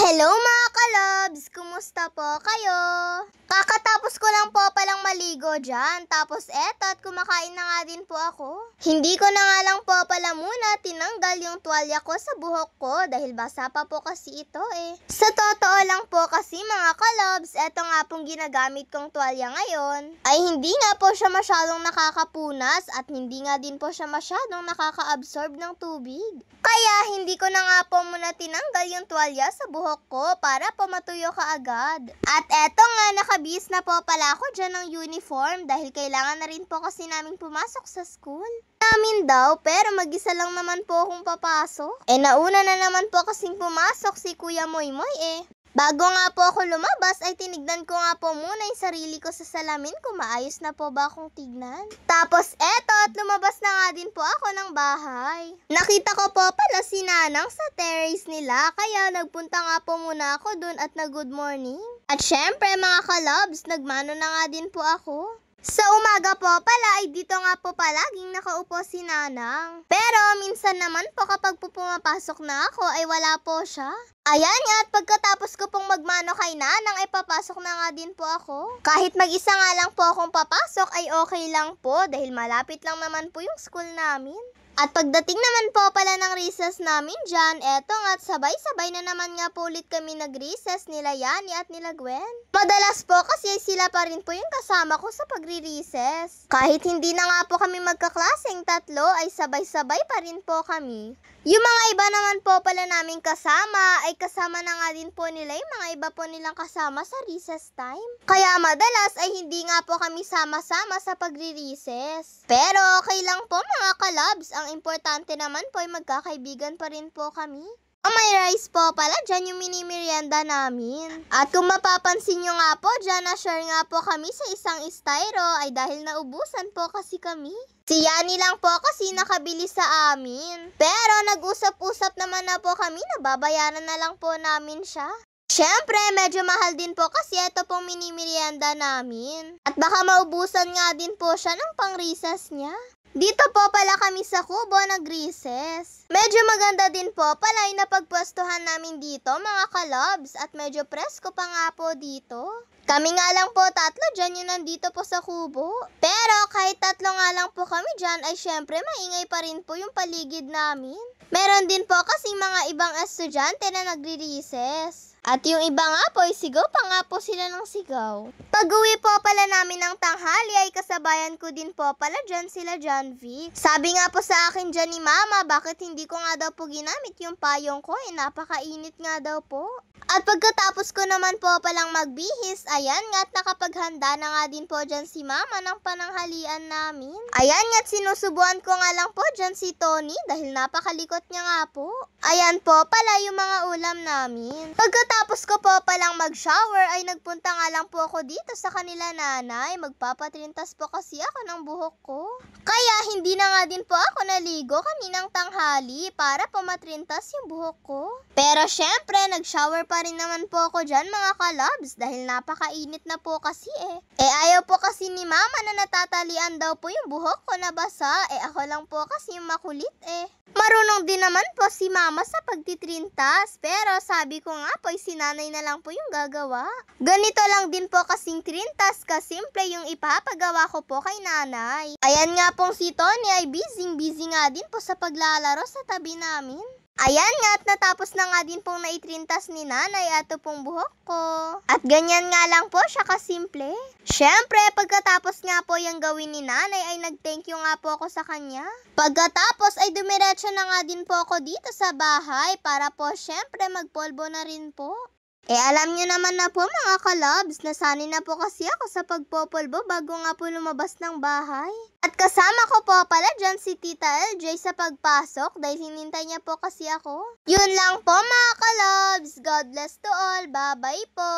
Hello mga kalobs! Kumusta po kayo? Kakatapos ko lang po palang maligo dyan. Tapos at kumakain na nga din po ako. Hindi ko na nga lang po pala muna tinanggal yung tuwalya ko sa buhok ko dahil basa pa po kasi ito eh. Sa totoo lang po kasi mga kalobs, eto nga pong ginagamit kong tuwalya ngayon ay hindi nga po siya masyadong nakakapunas at hindi nga din po siya masyadong nakaka-absorb ng tubig. Kaya hindi ko na nga po muna tinanggal yung tuwalya sa buhok ko para po matuyo kaagad. At eto nga, nakabihis na po pala ako dyan ng uniform dahil kailangan na rin po kasi namin pumasok sa school. Namin daw, pero mag-isa lang naman po akong papasok. Nauna na naman po kasing pumasok si Kuya Moymoy eh. Bago nga po ako lumabas ay tinignan ko nga po muna yung sarili ko sa salamin kung maayos na po ba akong tignan. Tapos eto at lumabas na nga din po ako ng bahay. Nakita ko po pala si Nanang sa terrace nila kaya nagpunta nga po muna ako dun at nag-good morning. At syempre mga kalobs, nagmano na nga din po ako. Sa umaga po pala ay dito nga po palaging nakaupo si Nanang. Pero minsan naman po kapag po pumapasok na ako ay wala po siya. Ayan nga at pagkatapos ko pong magmano kay Nanang ay papasok na nga din po ako. Kahit mag-isa nga lang po akong papasok ay okay lang po dahil malapit lang naman po yung school namin. At pagdating naman po pala ng recess namin dyan, eto nga at sabay-sabay na naman nga po ulit kami nag-recess nila Yani at nila Gwen. Madalas po kasi sila pa rin po yung kasama ko sa pagre-recess. Kahit hindi na nga po kami magkaklaseng tatlo ay sabay-sabay pa rin po kami. Yung mga iba naman po pala naming kasama ay kasama na nga din po nila yung mga iba po nilang kasama sa recess time. Kaya madalas ay hindi nga po kami sama-sama sa pagre-recess. Pero okay lang po mga kalabs, ang importante naman po ay magkakaibigan pa rin po kami. May rice po pala dyan yung mini-merienda namin. At kung mapapansin nyo nga po dyan na share nga po kami sa isang styro ay dahil naubusan po kasi kami. Si Yani lang po kasi nakabili sa amin. Pero nag-usap-usap naman na po kami na babayaran na lang po namin siya. Siyempre, medyo mahal din po kasi ito pong mini-merienda namin. At baka maubusan nga din po siya ng pang-recess niya. Dito po pala kami sa Kubo nag-recess. Medyo maganda din po pala yung napagpwestuhan namin dito mga kalobs at medyo presko pa nga po dito. Kami nga lang po tatlo dyan yung nandito po sa Kubo. Pero kahit tatlo nga lang po kami dyan ay syempre maingay pa rin po yung paligid namin. Meron din po kasi mga ibang estudyante na nagre-recess. At yung iba nga po, sigaw pa nga po sila ng sigaw. Pag-uwi po pala namin ng tanghali ay kasabayan ko din po pala dyan sila John Vic. Sabi nga po sa akin dyan ni Mama, bakit hindi ko nga daw po ginamit yung payong ko? Napakainit nga daw po. At pagkatapos ko naman po palang magbihis, ayan nga at nakapaghanda na nga din po dyan si Mama ng pananghalian namin. Ayan nga at sinusubuan ko nga lang po dyan si Tony dahil napakalikot niya nga po. Ayan po pala yung mga ulam namin. Pagkatapos ko po palang mag-shower ay nagpunta nga lang po ako dito sa kanila nanay. Magpapatrintas po kasi ako ng buhok ko. Kaya hindi na nga din po ako naligo kaninang tanghali para po matrintas yung buhok ko. Pero syempre nag-shower pa rin naman po ako dyan mga kalabs dahil napakainit na po kasi eh. Ayaw po kasi ni Mama na natatalian daw po yung buhok ko na basa. Ako lang po kasi yung makulit eh. Marunong din naman po si Mama sa pagtitrintas, pero sabi ko nga po, si nanay na lang po yung gagawa. Ganito lang din po kasing trintas, kasimple yung ipapagawa ko po kay nanay. Ayan nga pong si Tony ay busy nga din po sa paglalaro sa tabi namin. Ayan nga at natapos na nga din pong naitrintas ni nanay ato pong buhok ko. At ganyan nga lang po siya kasimple. Syempre, pagkatapos nga po yung gawin ni nanay ay nag-thank you nga po ako sa kanya. Pagkatapos ay dumiretso na nga din po ako dito sa bahay para po syempre magpolvo na rin po. Alam nyo naman na po mga kalabs, nasanay na po kasi ako sa pagpopolvo bago nga po lumabas ng bahay. At kasama ko po pala dyan si Tita LJ sa pagpasok dahil hinintay niya po kasi ako. Yun lang po mga kalabs, God bless to all, bye bye po!